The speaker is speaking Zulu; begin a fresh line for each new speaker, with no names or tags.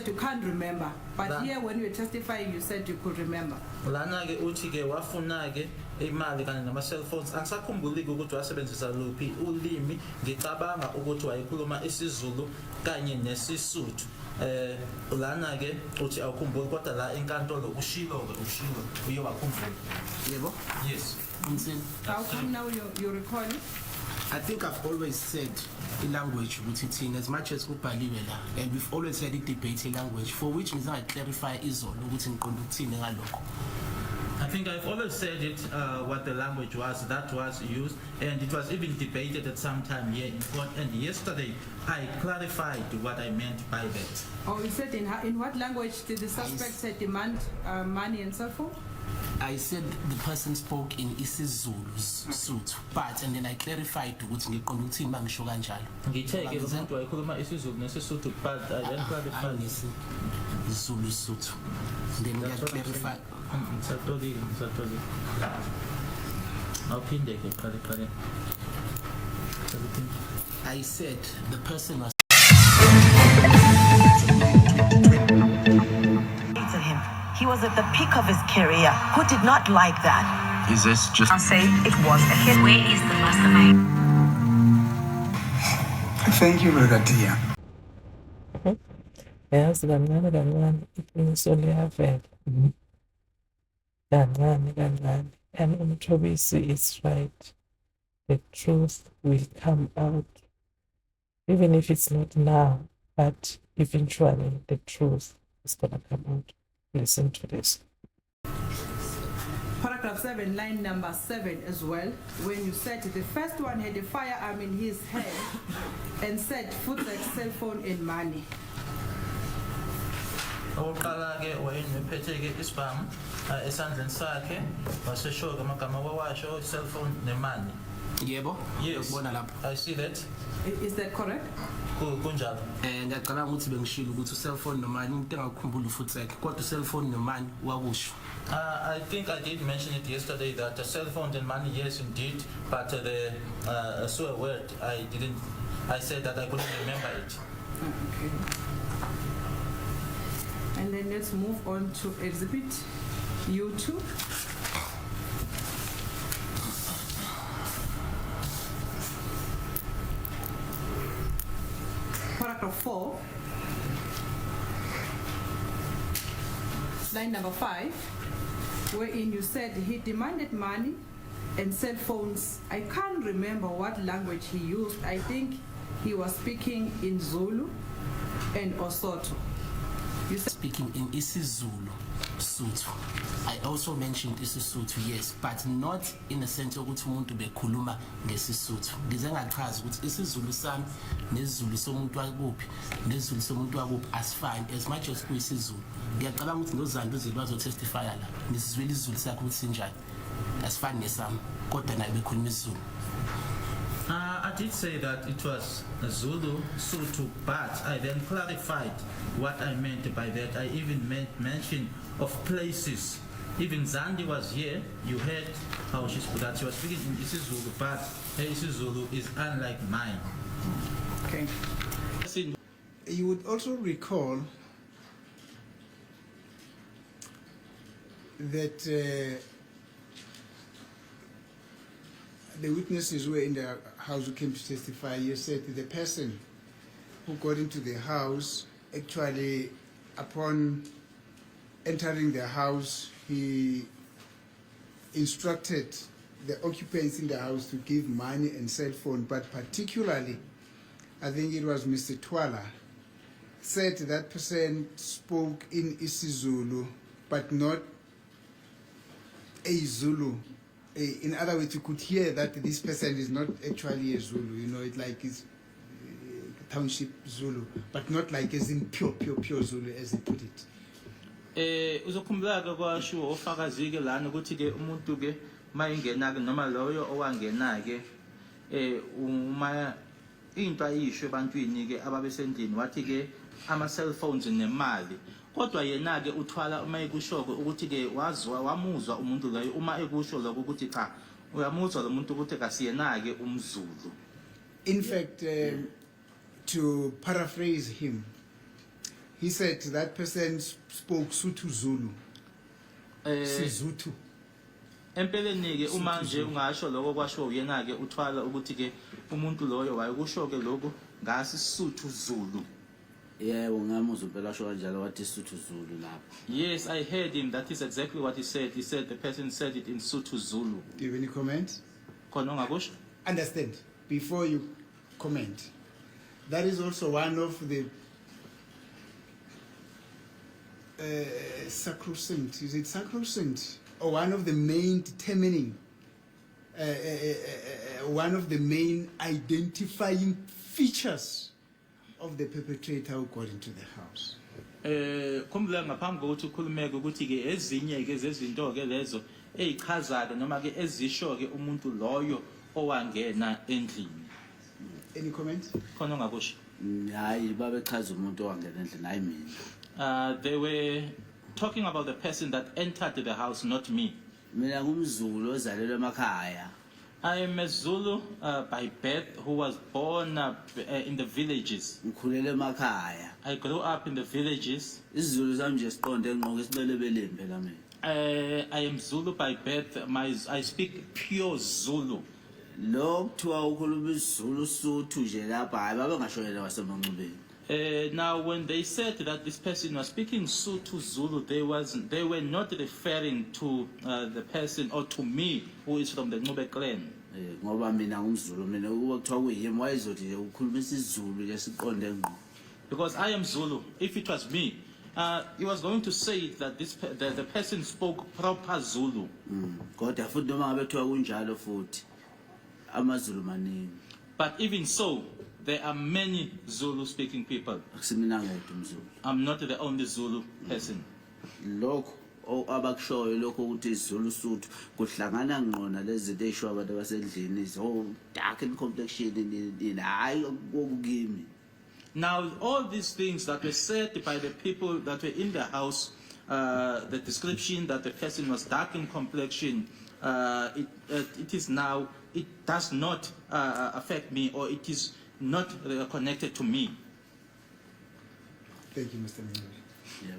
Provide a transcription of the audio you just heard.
You can't remember, but here when you were testifying, you said you could remember.
Lana ke uthi ke wafuna ke imali kanye nama cell phones angisakhumbuli ukuthi wasebenzisa luphi ulimi ngicabanga ukuthi wayekhuluma isiZulu kanye nesisuthu lana ke uthi awukhumbuli kodwa la enkantolo ushilo uye wakhumbula
yebo
yes
How come now you recall it?
I think I've always said in language ukuthi as much as kubhaliwe la and we've always had a debate in language for which means I clarify izolo ukuthi ngiqonda ukuthini ngalokho.
I think I've always said it, what the language was that was used, and it was even debated at some time here in court. And yesterday, I clarified what I meant by that.
Oh, you said in what language did the suspect say demand money and so forth?
I said the person spoke in isiZulu suit, but and then I clarified ukuthi ngiqonda ukuthini mangisho kanjalo.
Ngithe ke umuntu wayekhuluma isiZulu nesisuthu, but I then clarified
isiZulu suit. Then I clarified.
Ngisatolile. Awuphinde ke qale.
I said the person was
He was at the peak of his career. Who did not like that?
Is this just...
I'll say it was a hit. Where is the mastermind?
Thank you, Brother Tia.
Yes, kancane iqiniso liyavela. Kancane and uMthobisi is right. The truth will come out, even if it's not now, but eventually the truth is gonna come out. Listen to this.
Paragraph 7, line number 7 as well, when you said the first one had a firearm in his hand and said footwork, cell phone and money.
Oqala ke wayenephethe ke isibhamu esandleni sakhe wasesho ke amagama wawasho cell phone nemali.
Yebo.
Yes. I see that.
Is that correct?
Kunjalo.
And ngiyacabanga ukuthi bengishilo ukuthi cell phone nomani into engakukhumbula futhi yakhe kodwa cell phone nomani wakusho.
I think I did mention it yesterday that the cell phone and money, yes indeed, but the swear word I said that I couldn't remember it.
Okay. And then let's move on to exhibit U2. Paragraph 4, line number 5, wherein you said he demanded money and cell phones. I can't remember what language he used. I think he was speaking in Zulu and Osoto. You said
Speaking in isiZulu Sotho. I also mentioned isiSotho, yes, but not in the sense ukuthi umuntu bekhuluma ngesisuthu. Ngize ngachaza ukuthi isiZulu sami nesizulu somuntu wakuphi nesizulu somuntu wakuphi asifani as much as kuyisiZulu. Ngiyacabanga ukuthi nozandu zilwazo testify la. Nisizwela isiZulu sakhe ukuthi sinjani. Asifani nesami kodwa naye bekhuluma isiZulu.
I did say that it was Zulu, Sotho, but I then clarified what I meant by that. I even mentioned of places. Even Zandi was here. You heard how she spoke that she was speaking in isiZulu, but her isiZulu is unlike mine.
okay.
You would also recall that the witnesses were in the house who came to testify. You said the person who got into the house, actually, upon entering the house, he instructed the occupants in the house to give money and cell phone, but particularly, I think it was Mr. Twala, said that person spoke in isiZulu, but not a Zulu. In other words, you could hear that this person is not actually a Zulu, you know, it like it's township Zulu, but not like as in pure Zulu, as he put it.
Uzokhumbula ke kwasho ofakazi ke lana ukuthi ke umuntu ke mayingena ke noma loyo owangena ke uma into ayisho ebantwini ke ababesendlini wathi ke ama cell phones nemali kodwa yena ke uthwala uma ekushoko ukuthi ke wamuzwa umuntu loyo uma ekusho lokho ukuthi cha uyamuzwa lo muntu ukuthi kasiyena ke umZulu.
In fact, to paraphrase him, He said that person spoke Sotho Zulu. Sizuthu.
Empeleni ke uma nje ungasho lokho kwasho uyena ke uthwala ukuthi ke umuntu loyo wayekusho ke lokho ngasi Sotho Zulu.
Yebo ngamuzwa impela asho kanjalo wathi Sotho Zulu lapho.
Yes, I heard him. That is exactly what he said. He said the person said it in Sotho Zulu.
Do you have any comment?
Khona ungakusho?
Understand, before you comment, that is also one of the sacrosanct, is it sacrosanct? Or one of the main determining, one of the main identifying features of the perpetrator who got into the house.
Khumbula ngaphambi kokuthi ukhulumeke ukuthi ke ezinye ke zezinto ke lezo ezichazayo noma ke ezisho ke umuntu loyo owangena endlini.
Any comment?
Khona ungakusho?
Hayi babechaza umuntu owangena endlini hayi mina.
They were talking about the person that entered the house, not me.
Mina ngumZulu ozalelwe emakhaya.
I am a Zulu by birth who was born in the villages.
Ngikhulele emakhaya.
I grew up in the villages.
IsiZulu sami nje siqonde ngqo isibelebeleni phela mina.
I am Zulu by birth. I speak pure Zulu.
Lo kuthiwa ukhuluma isiZulu Sotho nje lapha hayi babengashoyela wasemanxubeni.
Now, when they said that this person was speaking Sotho Zulu, they were not referring to the person or to me, who is from the Ncube clan.
Ngoba mina ngumZulu mina kuba kuthiwa kuyimi wayezothi nje ukhuluma isiZulu nje siqonde ngqo.
Because I am Zulu. If it was me, he was going to say that the person spoke proper Zulu.
Kodwa futhi noma ngabe kuthiwa kunjalo futhi amaZulu maningi.
But even so, there are many Zulu-speaking people.
Akusimina ngedwa umZulu.
I'm not the only Zulu person.
Lokho abakushoyo lokho ukuthi isiZulu Sotho kuhlangana ngqona lezi zinto ezisho abantu abasendlini so dark in complexion in hayi kokukimi.
Now, all these things that were said by the people that were in the house, the description that the person was dark in complexion, it is now, it does not affect me, or it is not connected to me.
Thank you, Mr. Miller.
Yeah.